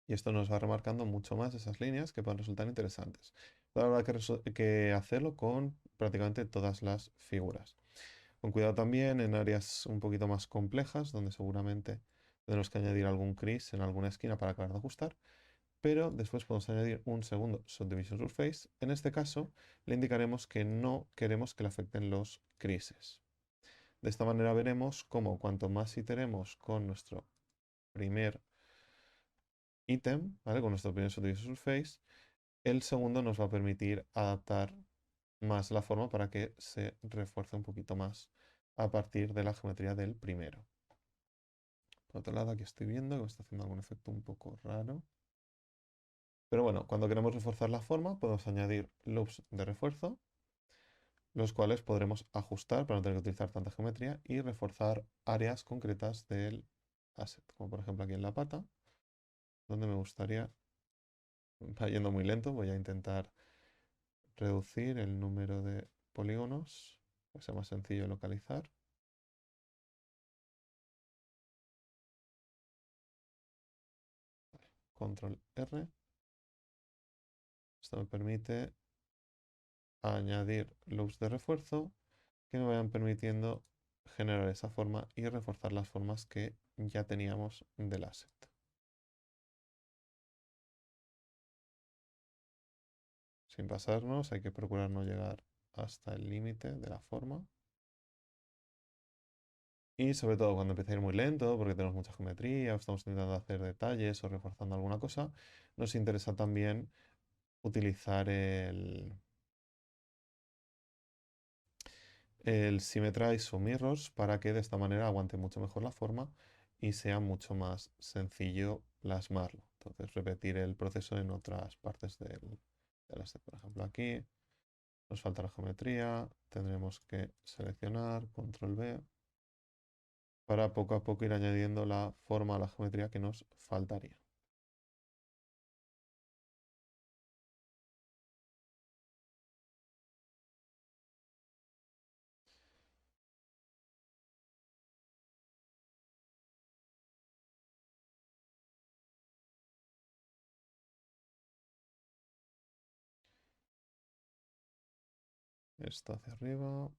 Y esto nos va remarcando mucho más esas líneas que pueden resultar interesantes. Pero habrá que hacerlo con prácticamente todas las figuras. Con cuidado también en áreas un poquito más complejas, donde seguramente tendremos que añadir algún crease en alguna esquina para acabar de ajustar, pero después podemos añadir un segundo Subdivision Surface. En este caso, le indicaremos que no queremos que le afecten los creases. De esta manera veremos cómo cuanto más iteremos con nuestro primer ítem, ¿vale? Con nuestro primer Subdivision Surface, el segundo nos va a permitir adaptar más la forma para que se refuerce un poquito más a partir de la geometría del primero. Por otro lado, aquí estoy viendo que me está haciendo algún efecto un poco raro. Pero bueno, cuando queremos reforzar la forma, podemos añadir loops de refuerzo, los cuales podremos ajustar para no tener que utilizar tanta geometría y reforzar áreas concretas del asset, como por ejemplo aquí en la pata, donde me gustaría, va yendo muy lento, voy a intentar reducir el número de polígonos, que sea más sencillo localizar. Control R. Esto me permite añadir loops de refuerzo que me vayan permitiendo generar esa forma y reforzar las formas que ya teníamos del asset. Sin pasarnos, hay que procurar no llegar hasta el límite de la forma. Y sobre todo cuando empieza a ir muy lento, porque tenemos mucha geometría, o estamos intentando hacer detalles o reforzando alguna cosa, nos interesa también utilizar el Symmetrize o Mirrors para que de esta manera aguante mucho mejor la forma y sea mucho más sencillo plasmarlo. Entonces repetir el proceso en otras partes del asset. Por ejemplo aquí nos falta la geometría, tendremos que seleccionar, control V, para poco a poco ir añadiendo la forma a la geometría que nos faltaría. Esto hacia arriba,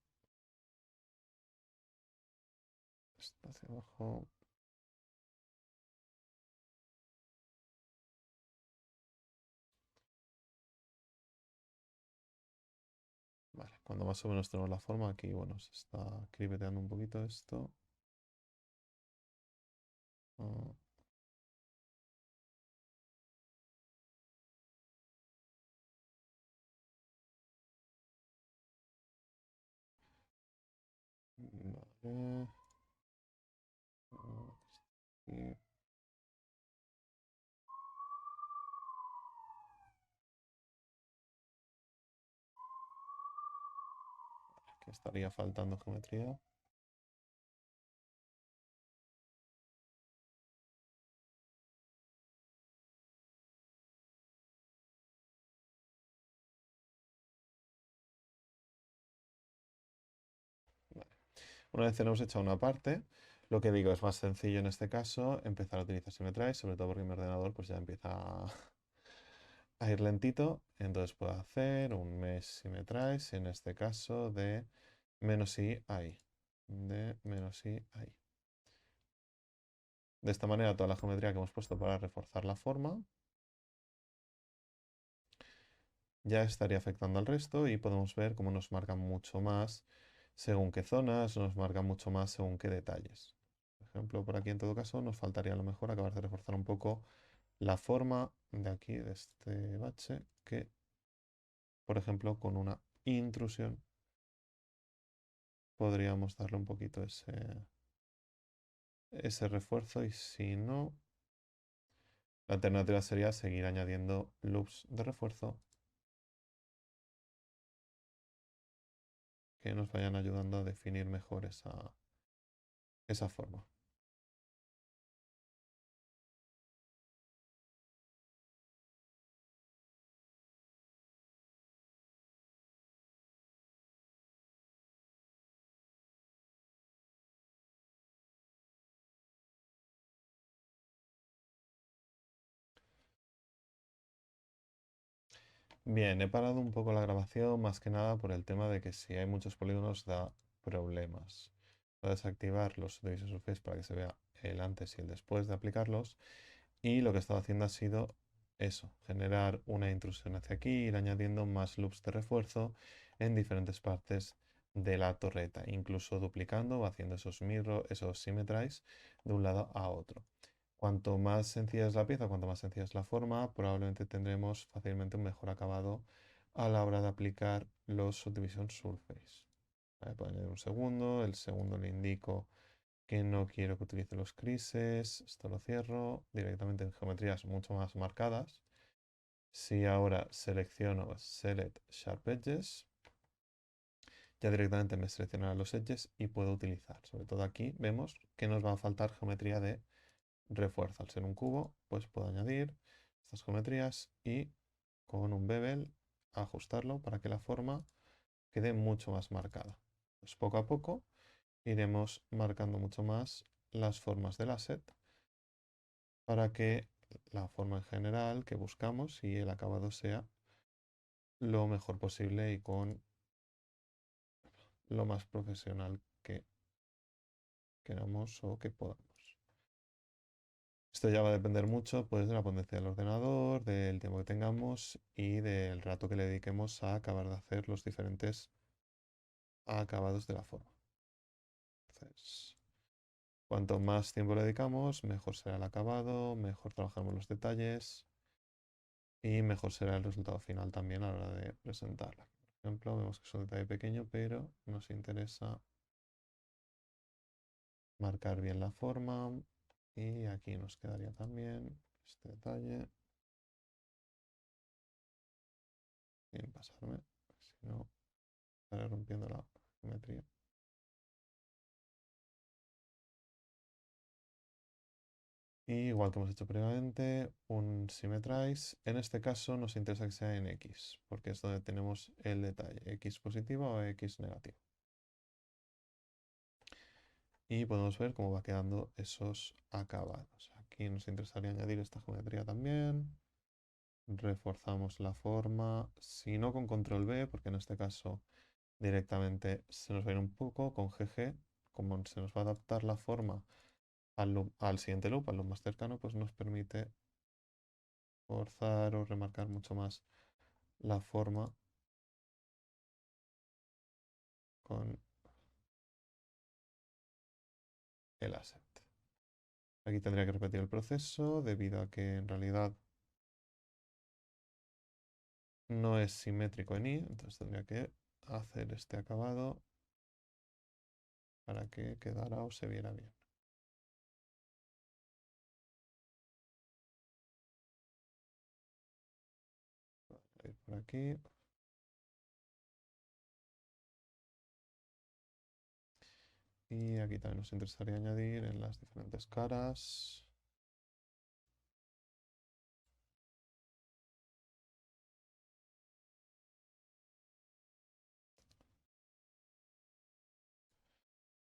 esto hacia abajo. Vale, cuando más o menos tenemos la forma, aquí, bueno, se está cribeteando un poquito esto. Ah, vale. Y que estaría faltando geometría. Vale. Una vez tenemos hecha una parte, lo que digo es más sencillo en este caso empezar a utilizar Symmetrize, sobre todo porque mi ordenador pues ya empieza a ir lentito. Entonces puedo hacer un mesh Symmetrize, en este caso de -i ahí. De -i ahí. De esta manera toda la geometría que hemos puesto para reforzar la forma ya estaría afectando al resto y podemos ver cómo nos marca mucho más según qué zonas, nos marca mucho más según qué detalles. Por ejemplo, por aquí en todo caso nos faltaría a lo mejor acabar de reforzar un poco la forma de aquí, de este bache, que por ejemplo con una intrusión podríamos darle un poquito ese refuerzo y si no, la alternativa sería seguir añadiendo loops de refuerzo que nos vayan ayudando a definir mejor esa forma. Bien, he parado un poco la grabación más que nada por el tema de que si hay muchos polígonos da problemas. Voy a desactivar los Subdivision Surface para que se vea el antes y el después de aplicarlos. Y lo que he estado haciendo ha sido eso, generar una intrusión hacia aquí, ir añadiendo más loops de refuerzo en diferentes partes de la torreta, incluso duplicando o haciendo esos mirror, esos symmetrize de un lado a otro. Cuanto más sencilla es la pieza, cuanto más sencilla es la forma, probablemente tendremos fácilmente un mejor acabado a la hora de aplicar los Subdivision Surface. Vale, puedo añadir un segundo, el segundo le indico que no quiero que utilice los creases, esto lo cierro directamente en geometrías mucho más marcadas. Si ahora selecciono Select Sharp Edges, ya directamente me seleccionará los edges y puedo utilizar. Sobre todo aquí vemos que nos va a faltar geometría de refuerzo. Al ser un cubo, pues puedo añadir estas geometrías y con un bevel ajustarlo para que la forma quede mucho más marcada. Pues poco a poco iremos marcando mucho más las formas del asset para que la forma en general que buscamos y el acabado sea lo mejor posible y con lo más profesional que queramos o que podamos. Esto ya va a depender mucho pues, de la potencia del ordenador, del tiempo que tengamos y del rato que le dediquemos a acabar de hacer los diferentes acabados de la forma. Entonces, cuanto más tiempo le dedicamos, mejor será el acabado, mejor trabajamos los detalles y mejor será el resultado final también a la hora de presentarla. Por ejemplo, vemos que es un detalle pequeño, pero nos interesa marcar bien la forma y aquí nos quedaría también este detalle sin pasarme, si no estaré rompiendo la geometría. Y igual que hemos hecho previamente, un symmetrize. En este caso nos interesa que sea en X, porque es donde tenemos el detalle, X positivo o X negativo. Y podemos ver cómo va quedando esos acabados. Aquí nos interesaría añadir esta geometría también. Reforzamos la forma, si no con control B, porque en este caso directamente se nos va a ir un poco con GG, como se nos va a adaptar la forma al siguiente loop, al loop más cercano, pues nos permite forzar o remarcar mucho más la forma con el asset. Aquí tendría que repetir el proceso debido a que en realidad no es simétrico en Y, entonces tendría que hacer este acabado para que quedara o se viera bien. Voy a ir por aquí. Y aquí también nos interesaría añadir en las diferentes caras.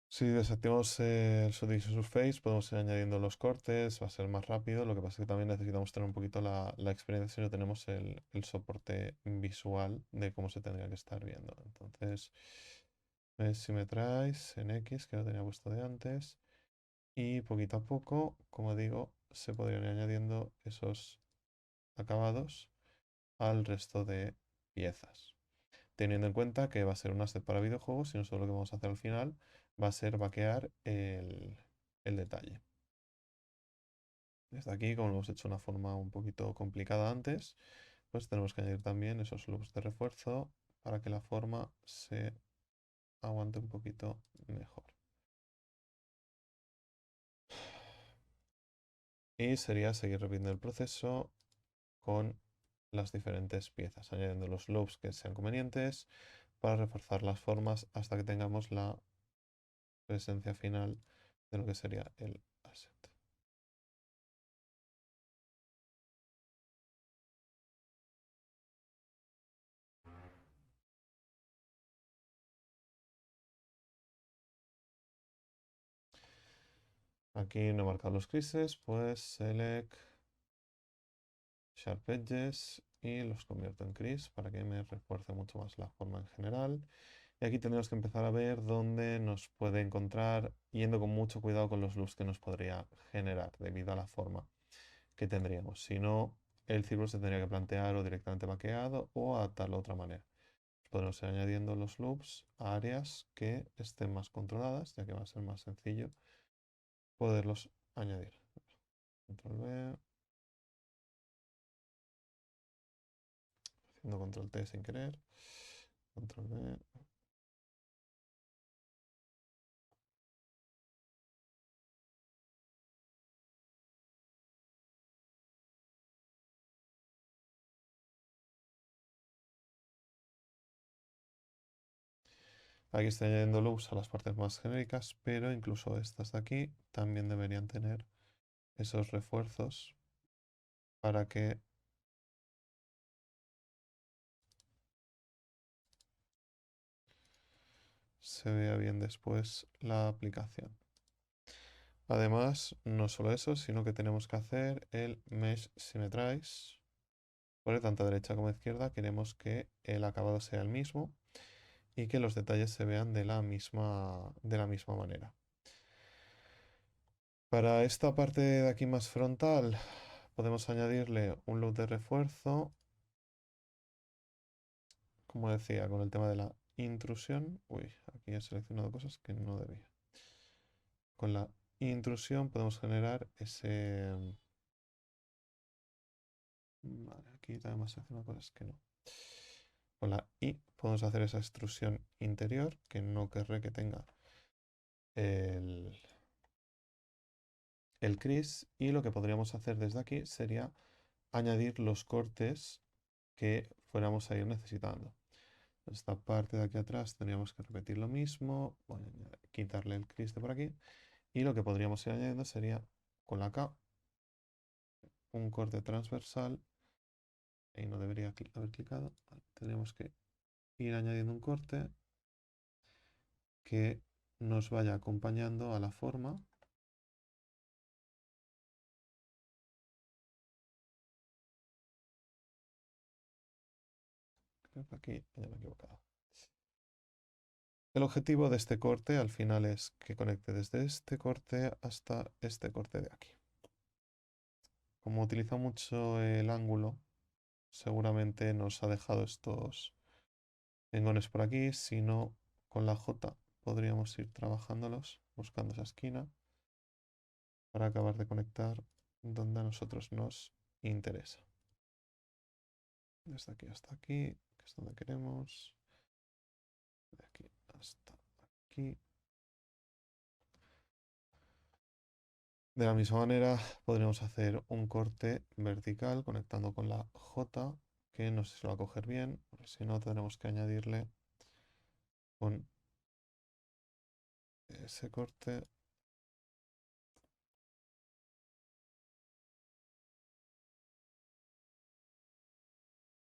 Si desactivamos el Subdivision Surface, podemos ir añadiendo los cortes, va a ser más rápido. Lo que pasa es que también necesitamos tener un poquito la experiencia si no tenemos el soporte visual de cómo se tendría que estar viendo. Entonces, si me traes en X, que lo tenía puesto de antes, y poquito a poco, como digo, se podrían ir añadiendo esos acabados al resto de piezas. Teniendo en cuenta que va a ser un asset para videojuegos y nosotros lo que vamos a hacer al final va a ser vaquear el detalle. Desde aquí, como lo hemos hecho de una forma un poquito complicada antes, pues tenemos que añadir también esos loops de refuerzo para que la forma se aguante un poquito mejor. Y sería seguir repitiendo el proceso con las diferentes piezas, añadiendo los loops que sean convenientes para reforzar las formas hasta que tengamos la presencia final de lo que sería el asset. Aquí no he marcado los creases, pues select Sharp Edges y los convierto en crease para que me refuerce mucho más la forma en general. Y aquí tendremos que empezar a ver dónde nos puede encontrar, yendo con mucho cuidado con los loops que nos podría generar debido a la forma que tendríamos. Si no, el círculo se tendría que plantear o directamente vaqueado o adaptarlo de otra manera. Podemos ir añadiendo los loops a áreas que estén más controladas, ya que va a ser más sencillo poderlos añadir. Control V, haciendo control T sin querer. Control V. Aquí estoy añadiendo loops a las partes más genéricas, pero incluso estas de aquí también deberían tener esos refuerzos para que se vea bien después la aplicación. Además, no solo eso, sino que tenemos que hacer el Mesh Symmetrize. Por tanto, a derecha como a izquierda queremos que el acabado sea el mismo y que los detalles se vean de la misma manera. Para esta parte de aquí más frontal, podemos añadirle un loop de refuerzo, como decía, con el tema de la intrusión. Uy, aquí he seleccionado cosas que no debía. Con la intrusión podemos generar ese... Vale, aquí también hemos seleccionado cosas que no. Con la I podemos hacer esa extrusión interior, que no querré que tenga el, el crease. Y lo que podríamos hacer desde aquí sería añadir los cortes que fuéramos a ir necesitando. Esta parte de aquí atrás tendríamos que repetir lo mismo. Voy a quitarle el crease de por aquí. Y lo que podríamos ir añadiendo sería con la K un corte transversal. Ahí no debería haber clicado. Vale, tendríamos que ir añadiendo un corte que nos vaya acompañando a la forma. Creo que aquí ya me he equivocado. El objetivo de este corte al final es que conecte desde este corte hasta este corte de aquí. Como utiliza mucho el ángulo, seguramente nos ha dejado estos engones por aquí. Si no, con la J podríamos ir trabajándolos, buscando esa esquina para acabar de conectar donde a nosotros nos interesa. Desde aquí hasta aquí, que es donde queremos. De aquí hasta aquí. De la misma manera, podríamos hacer un corte vertical conectando con la J, que no sé si lo va a coger bien, porque si no, tendremos que añadirle con ese corte.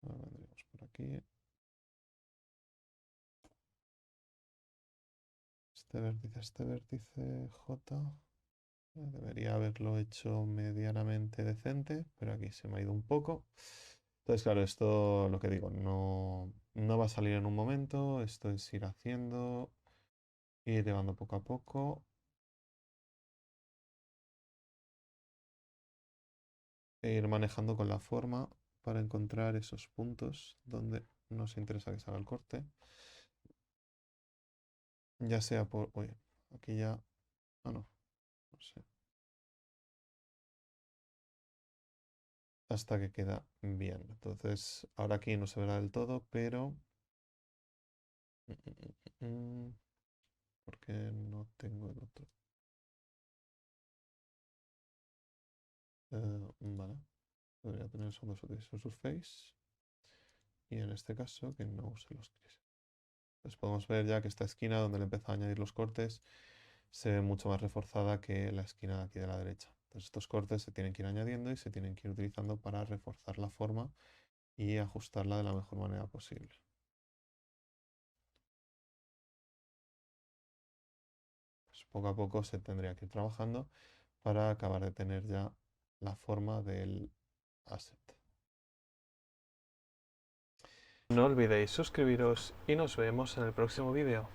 Ahora vendríamos por aquí. Este vértice J. Debería haberlo hecho medianamente decente, pero aquí se me ha ido un poco. Entonces, claro, esto, lo que digo, no va a salir en un momento. Esto es ir haciendo, ir llevando poco a poco e ir manejando con la forma para encontrar esos puntos donde nos interesa que salga el corte. Ya sea por... Uy, aquí ya... Ah, no sé. Hasta que queda bien. Entonces, ahora aquí no se verá del todo, pero... mm, mm, mm, mm, ¿Por qué no tengo el otro? Vale. Debería tener son dos utilities surface. Y en este caso, que no use los crisis. Pues podemos ver ya que esta esquina donde le empezó a añadir los cortes se ve mucho más reforzada que la esquina de aquí de la derecha. Entonces estos cortes se tienen que ir añadiendo y se tienen que ir utilizando para reforzar la forma y ajustarla de la mejor manera posible. Pues poco a poco se tendría que ir trabajando para acabar de tener ya la forma del asset. No olvidéis suscribiros y nos vemos en el próximo vídeo.